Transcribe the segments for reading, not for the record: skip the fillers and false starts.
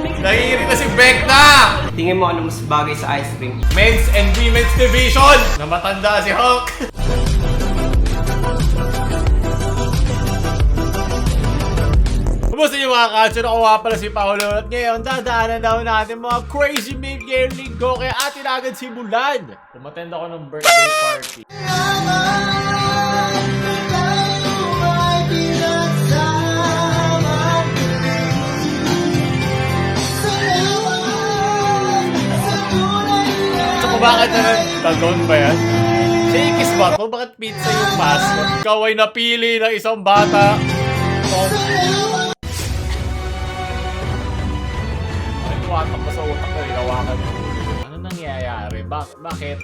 Nanginginig na si Vecna! Tingin mo ano mas bagay sa ice cream? Men's and Women's Division! Na matanda si Hulk! Kumusta yung mga culture? Ako nga pala si Paolo at ngayon dadaanan daw natin mga crazy meme ngayong linggo kaya atin agad simulan. Umattend ako ng birthday party. So bakit na talon ba yan? Shakey's ba to? Bakit pizza yung mascot? Ikaw ay napili ng isang bata. Tumatak pa sa utak na hinawakan. Ano nangyayari? Bakit?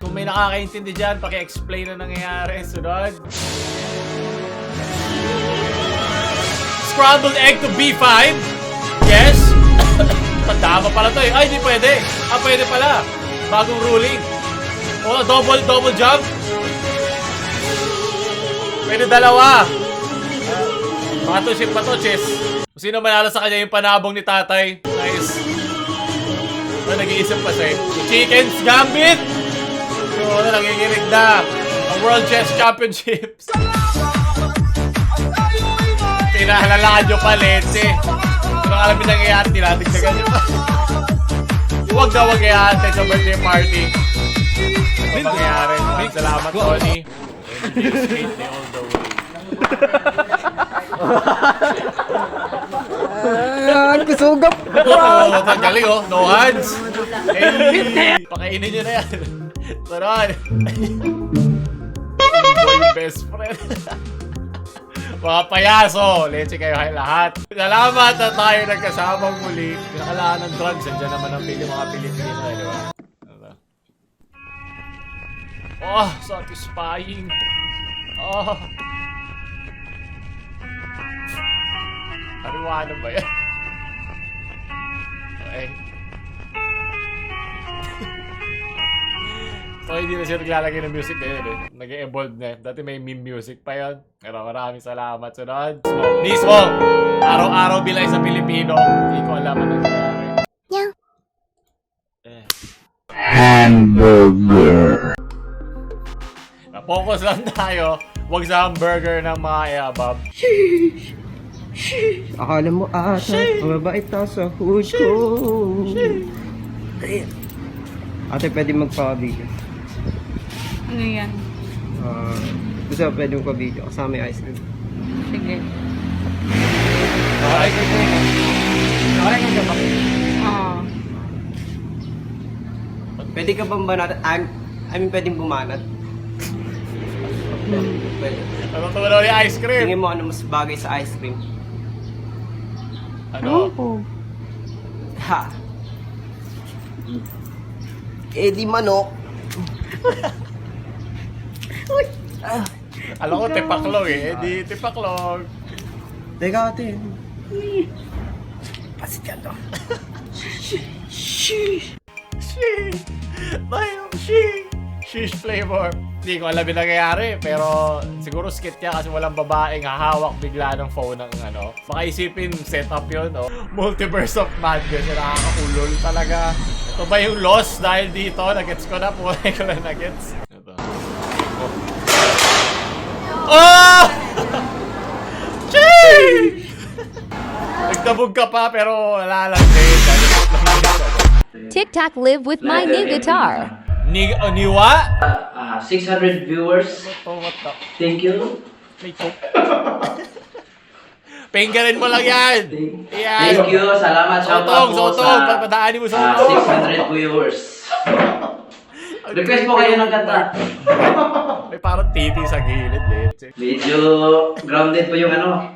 Kung may nakakaintindi dyan, paki-explain na nangyayari. Sunod. Scrambled egg to B5? Yes? Tandama pala to eh. Ay, di pwede. Pwede pala. Bagong ruling. Oh, double jump. Pwede dalawa. Mga tuship pa to, chess. Kung sino manalo sa kanya yung panabong ni tatay. Nice. Nag-iisip pa siya eh. Chicken's Gambit! So, nanginginig na. Ang World Chess Championships. Pinahalalaan nyo pa, Letse. Kung alam yung nangyayari, tinatigdagan nyo pa. Huwag i-attend sa birthday party. Ano mangyayari? Salamat, Tony. Skate me all the way. Kusugap! Oo, galing oh. No hands. Hey, pakainin nyo na yan. Taran. Boy, best friend. Mga payaso. Leche kayo lahat. Salamat na tayo nagkasamang muli. Pinakalaan ng drugs. Andiyan naman ang mga Pilipino. Di ba? Oh, satisfying. Oh. Ariwano ba yan? Okay. So, hindi na siya naglalagay ng music ngayon eh. Nag-evolve na. Dati may meme music pa yun. Pero maraming salamat. Sunod. Mismo! Araw-araw bilay sa Pilipino. Hindi ko alam ano nangyayari. Yeah. Hamburger. Na-focus lang tayo. Huwag sa hamburger ng mga iabab. Akala mo ata, mababait ta sa hood ko. Ate, pwede magpa-video. Ano yan? Gusto mo pwede magpa-video kasama yung ice cream. Sige. Okay ka ba? Oo. Pwede ka bang banat? I mean, pwedeng bumanat? Pwede. Ano ito na yung ice cream? Tingin mo ano mas bagay sa ice cream? Ano? Ha? Di manok. Alam ko, tipaklog eh. Di tipaklog. Teka ate. Pasit yan to. Shish flavor. Hindi ko alam yung nangyayari, pero siguro skit niya kasi walang babaeng hahawak bigla ng phone ng ano. Baka isipin setup yun, no? Multiverse of Madness. Nakakaulol talaga. Ito ba yung loss dahil dito? Nagets ko na. Pumunay ko na nagets. Ito. Oh! Chee! Nagtabog ka pa pero wala lang din. TikTok live with my new guitar. Niwa? 600 viewers. What the? Thank you. May tok. Pinggarin mo lang yan. Yan. Thank you. Salamat sa Sotong. Padaanin mo sa 600 viewers. Request po kayo ng kanta. May parang titi sa gilid, Leche. Medyo grounded po yung ano.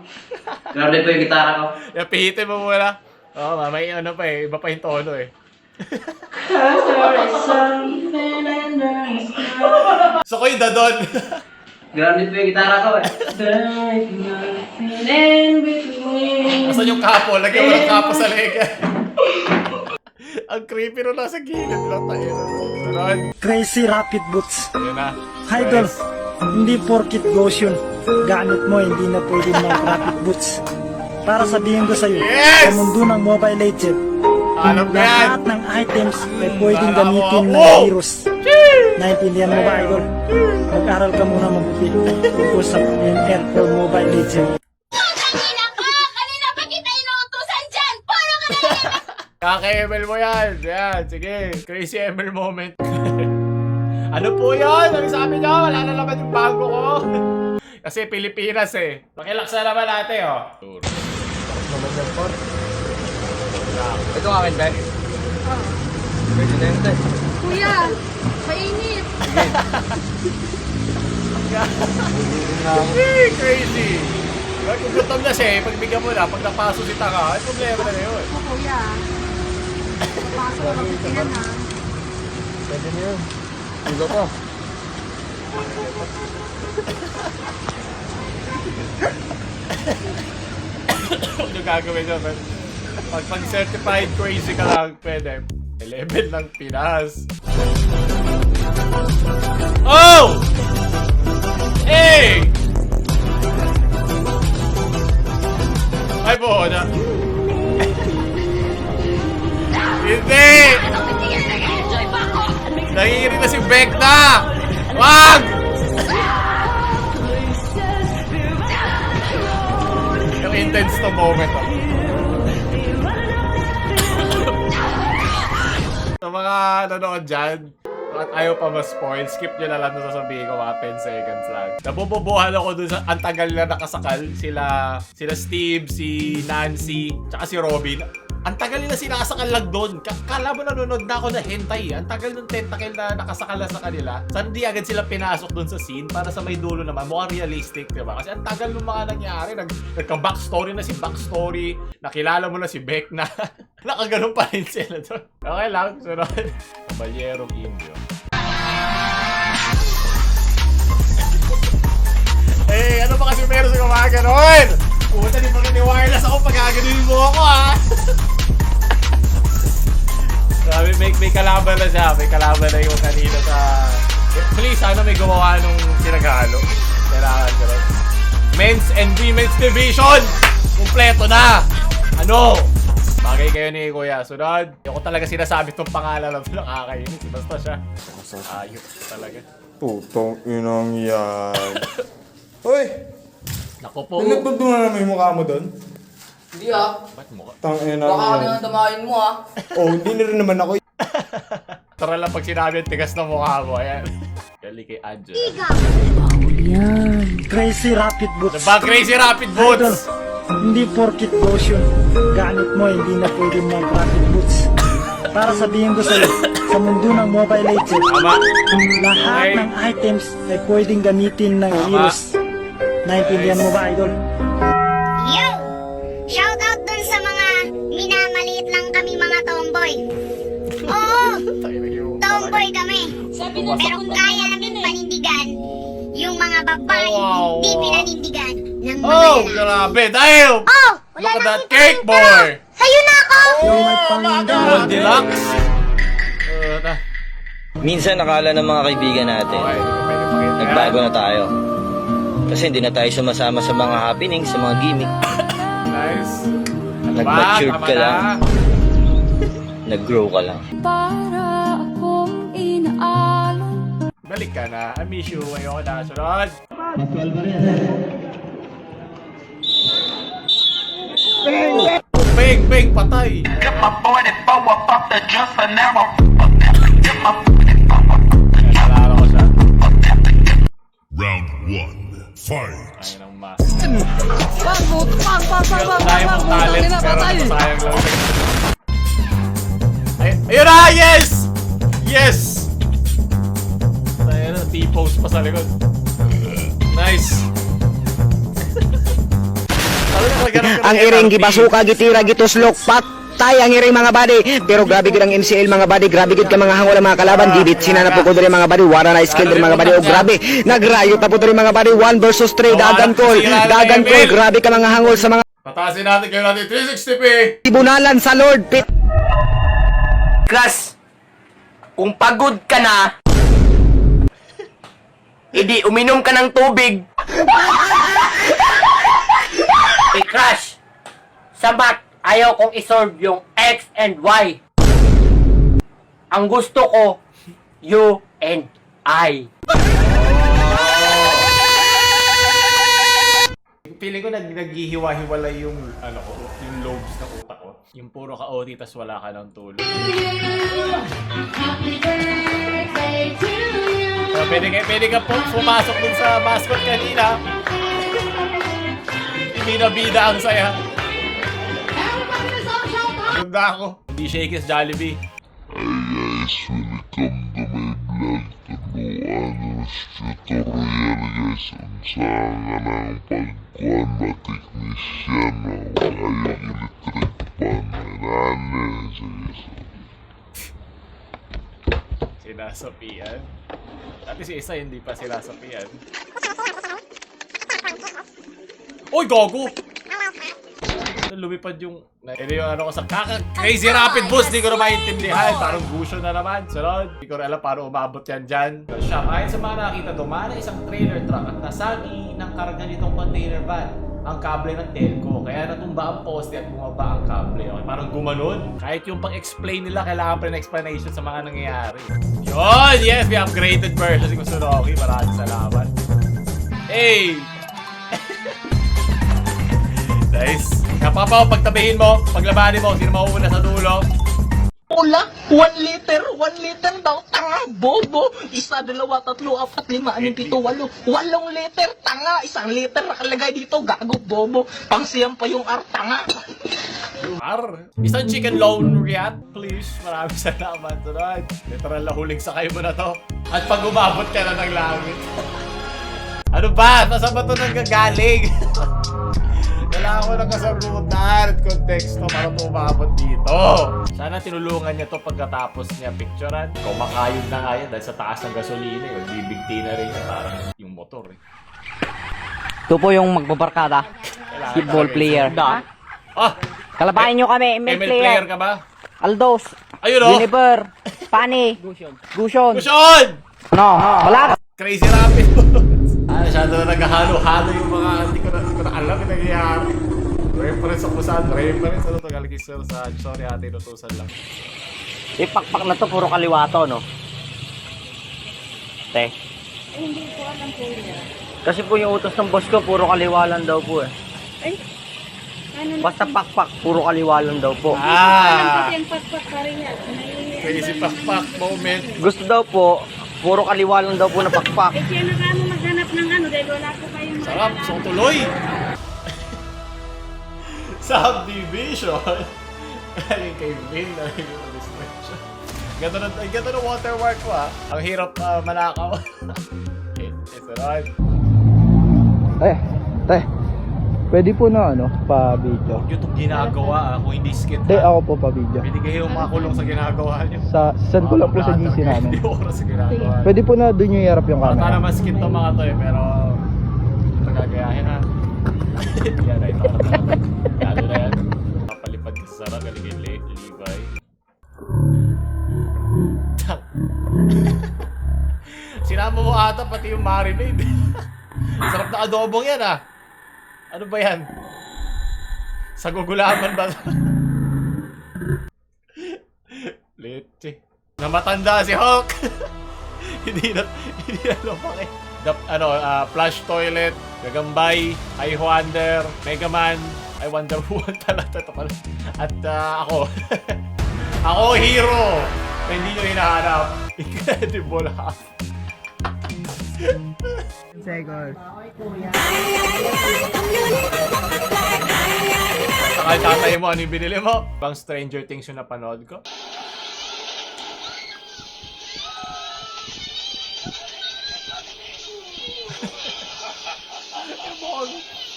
Grounded po yung gitara ko. Yung pihitin mo muna. Oo, may ano pa eh. Iba pa yung tono eh. So ko yung dadon. Grounded po yung gitara ko eh. Asan yung kapo? Lagyan mo ng kapo sa lega. Ang creepy rin nasa gilid lang tayo. Sunod. Crazy Rapid Boots. Yun na. Idol, Nice. hindi porkit lotion. Gamit mo, hindi na pwede mag Rapid Boots. para sabihin ko sa'yo, Yes! sa mundo ng Mobile Legends, Alam ko yan. lahat ng items ay pwedeng Para gamitin ako. ng heroes. Naintindihan mo ba, Idol? Mag-aral ka muna mabuti tungkol sa ML or Mobile Legends. Kanina pa kita inuutusan dyan! Paano ka na Kaka-ML mo yan. Yan, sige. Crazy ML moment. Ano po yun? Ano sabi niyo? Wala na naman yung bago ko. Kasi Pilipinas eh. Pakilaksa naman natin oh. Ito nga akin, be. Pwede na yun, te. Kuya, mainit. Crazy. Kung gutom na siya eh, pagbigyan mo na, pag napaso si Taka, ay problema na yun. O kuya. Pasok ka magpitinan ha. Pwede na yun. Iba pa. Ano gagawin nyo? Pag certified crazy ka lang, pwede. 11 lang Pinas. Oh! Hey! Ay po na. Hindi! Nanginginig na si Vecna! Wag! Yung intense to moment. Sa mga nanonood dyan, at ayaw pa ma-spoil, skip nyo na lang na sasabihin ko mga 10 seconds lang. Nabububuhan ako dun sa ang tagal na nakasakal. Sila Steve, si Nancy, tsaka si Robin. Ang tagal nila sinasakal lang doon. Kala mo nanonood na ako na hentai. Ang tagal ng tentacle na nakasakal na sa kanila. Saan di agad sila pinasok doon sa scene para sa may dulo naman. Mukhang realistic, diba? Kasi ang tagal ng mga nangyari. Nagka-backstory na si backstory. Nakilala mo na si Vecna. Nakaganon pa rin sila doon. Okay lang. Sunod. Kabalyerong Indio. Eh, ano ba kasi meron sa mga ganon? Puta, di pa rin wireless ako pag gaganunin mo ako, ha? Sabi, may kalaban na siya. May kalaban na yung kanina sa... Please, sana may gumawa nung sinaghalo. Kailangan ko rin. Men's and Women's Division! Kompleto na! Ano? Bagay kayo ni Kuya. Sunod. Hindi ko talaga sinasabi itong pangalan ng nakakainis. Basta siya. Ayos talaga. Putong inang yan. Hoy! Naku po. Nilagpag mo na naman yung mukha mo doon? Hindi ah. Ba't mo? Tang ina Baka ano yan. yung damahin mo ah. Oh, hindi na rin naman ako. Tara lang pag sinabi ang tigas ng mukha mo. Ayan. Dali kay Angela. Yan. Crazy Rapid Boots. Diba Crazy Rapid Idol, Boots? hindi porkit lotion. Gamit mo, hindi na pwede mag-Rapid Boots. Para sabihin ko sa'yo, sa mundo ng Mobile Legends, Tama. lahat Okay. ng items ay pwedeng gamitin ng heroes. Naintindihan mo ba, Idol? Yo! Shoutout dun sa mga minamaliit lang kami mga tomboy. Oo, tomboy kami. Pero kaya namin panindigan yung mga babae Wow. hindi pinanindigan ng mga Oh, lalaki. grabe. Dahil! Oh! Wala Look at nang that kita cake, ng boy! tao. Sa'yo na ako! Gold Deluxe! Minsan nakala ng mga kaibigan natin, Okay, hindi ko pwede pakita. nagbago na tayo. Kasi hindi na tayo sumasama sa mga happenings, sa mga gimmick. Nice. Ano ba? Nag-matured Tama ka na. lang. Nag-grow ka lang. Para akong inaalam. Balik ka na. I miss you. Ayoko na. Sunod. Bang! Bang! Patay! Nalala ko siya. Round 1. Fight. Ay, ng mas. Sayang mong talent, pero sayang lang. Ay, ayun na! Yes! Yes! Ayun na, T-pose pa sa likod. Nice! Ang iring gibasuka gitira gituslok patay ang iring mga body pero grabe gid ang MCL mga body grabe gid ka mga hangol ang mga kalaban dibit sinana po ko diri mga body wala na skill diri mga body o grabe nagrayo ta po diri mga body 1 versus 3 dagan call grabe ka mga hangol sa mga Tatasin natin kayo natin 360p! tibunalan sa Lord Pit Crush, kung pagod ka na, hindi uminom ka ng tubig. Hey Crush, Sa math, ayaw kong isolve yung X and Y. Ang gusto ko, you and I. Feeling ko naghihiwa-hiwalay yung ano ko, yung lobes ng utak ko. Yung puro ka-OT tas wala ka ng tulog. So, pwede ka po pumasok dun sa mascot kanina. Bida-bida ang saya. Ganda ako. Hindi Shakey's Jollibee. Hey guys, Sinasapian. Dati si isa hindi pa sinasapian. Uy, gogo! Lumipad yung... Ito yung ano ko sa Crazy Rapid Boost. Di ko na maintindihan. Parang gusyo na naman. Sunod. Di ko na alam paano umabot yan dyan. Shop. Ayon sa mga nakita, dumana isang trailer truck at nasagi ng karga nitong container van ang kable ng telco. Kaya natumba ang poste at bumaba ang kable. Okay, parang gumanon. Kahit yung pang-explain nila, kailangan pa rin explanation sa mga nangyayari. Yun! Yes! We upgraded version si Kusunoki. Maraming salamat. Hey! Nice. Kapapaw, pagtabihin mo, paglabanin mo, sino mauuna sa dulo? Ula, 1 liter daw, tanga, bobo. 1, 2, 3, 4, 5, 6, 7, 8, 8 liter, tanga. 1 liter nakalagay dito, gago, bobo. Pangsiyam pa yung R, tanga. R. Isang chicken loan react, please. Maraming salamat. Sunod. Literal na huling sakay mo na to. At pag umabot ka na ng langit. Ano ba? Nasaan ba ito nanggagaling? Kailangan ko ng kasagutan at konteksto para tumabot dito. Sana tinulungan niya to pagkatapos niya picturean. Kumakayod na nga yan dahil sa taas ng gasolina. Bibigti na rin yan parang yung motor. Ito po yung magbabarkada. Basketball player. Ah! Kalabahin nyo kami, ML player ka ba? Aldos. Ayun o! Univer. Pani. Gushon. Kushon! No, wala. Crazy Rapid Boost. Masyado na naghahalo-halo yung mga hindi ko na alam yung nangyayari. Reference ako saan. Reference ano to Galgisel sa sorry ate, inutusan lang. Pakpak na to, puro kaliwa to, no? Te. Hindi ko alam po niya. Kasi po yung utos ng boss ko, puro kaliwa lang daw po eh. Ay, ano Basta pakpak, puro kaliwa lang daw po. Ah! yung pat-pat pa rin yan. Crazy pakpak moment. Gusto daw po, puro kaliwa lang daw po na pakpak. Eh, kaya na mo maghanap ng ano dahil wala po kayong Sarap, so tuloy! Subdivision! Galing kay Vin na yung siya. Ganda na watermark ko ah. Ang hirap manakaw. Okay, sunod. Te, pwede po na pa-video. Huwag yun itong ginagawa ah, kung hindi skit Te, ah. ako po pa-video. Pwede kayo makulong sa ginagawa niyo. Send ko lang po sa GC namin. Hindi oras sa ginagawa. Pwede po na doon yung iharap yung Baka camera. naman skit to mga to eh, pero magagayahin ha. Yan na, ito na. Lalo na yan. Kapalipad ka sa Sara, galing kay Levi. Sinama mo ata pati yung marinade. Sarap na adobong yan ah. Ano ba yan? Sa gugulaman ba? Leche. Namatanda si Hulk. hindi na lumaki. Flush toilet, Gagambay, I Wonder, Mega Man, I Wonder Woman pala ito pala. At ako. Ako hero. Na hindi nyo hinahanap. Incredible half. Second. Sakal tatay mo, ano yung binili mo? Bang Stranger Things yung napanood ko?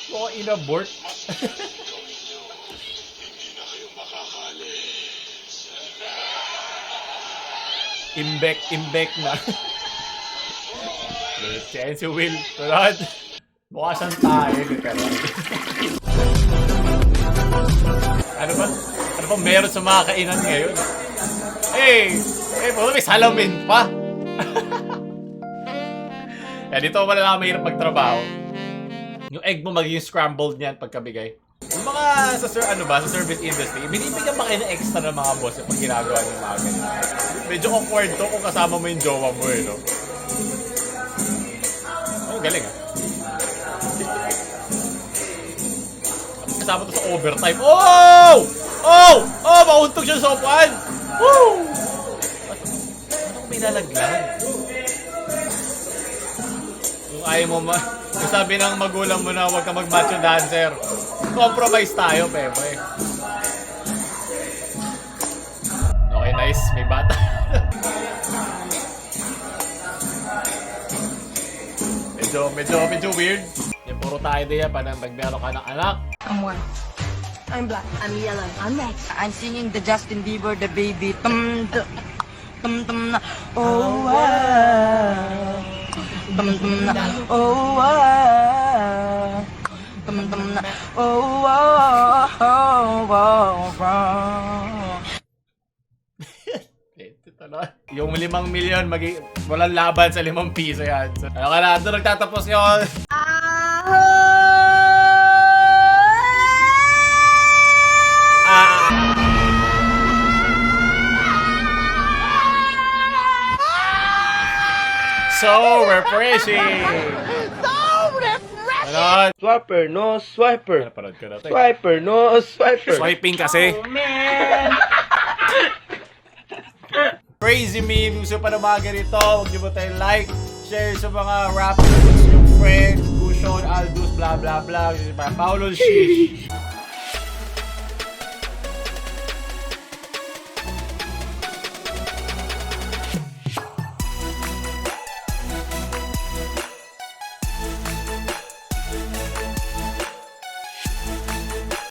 Mukhang inabort. Imbek na. Chance si Will. Tulad. Mukha siyang tayo. Ano ba meron sa mga kainan ngayon? May salamin pa. Dito wala na mahirap magtrabaho. Yung egg mo magiging scrambled niyan pagkabigay. Yung mga sa sa service industry, binibigyan ba kayo ng extra ng mga boss pag ginagawa ng mga ganyan? Medyo awkward to kung kasama mo yung jowa mo eh, no? Oh, galing ah. Kasama to sa overtime. Oh! Oh! Oh! Mauntog siya sa upuan! Woo! Ano kung may lalaglag? Kung ayaw mo kung sabi ng magulang mo na huwag ka mag-macho dancer, compromise tayo, pepe. Okay, nice. May bata. medyo weird. Yung puro tayo din yan, pag meron ka ng anak. I'm white. I'm black. I'm yellow. I'm red. I'm singing the Justin Bieber, the baby. Na. Oh, wow. Na. Oh, wow. Na. Oh, wow. Yung 5 milyon, walang laban sa 5 piso yan. So, ano ka na, doon nagtatapos yun. So refreshing! Ano? Swiper, no swiper. Napanood ko na ito. Swiper, no swiper. Swiping kasi. Crazy meme. Gusto pa na mga ganito. Huwag niyo ba tayo like, share sa mga rappers, yung friends, Gushon, Aldous, blah blah blah. Paulo Shish.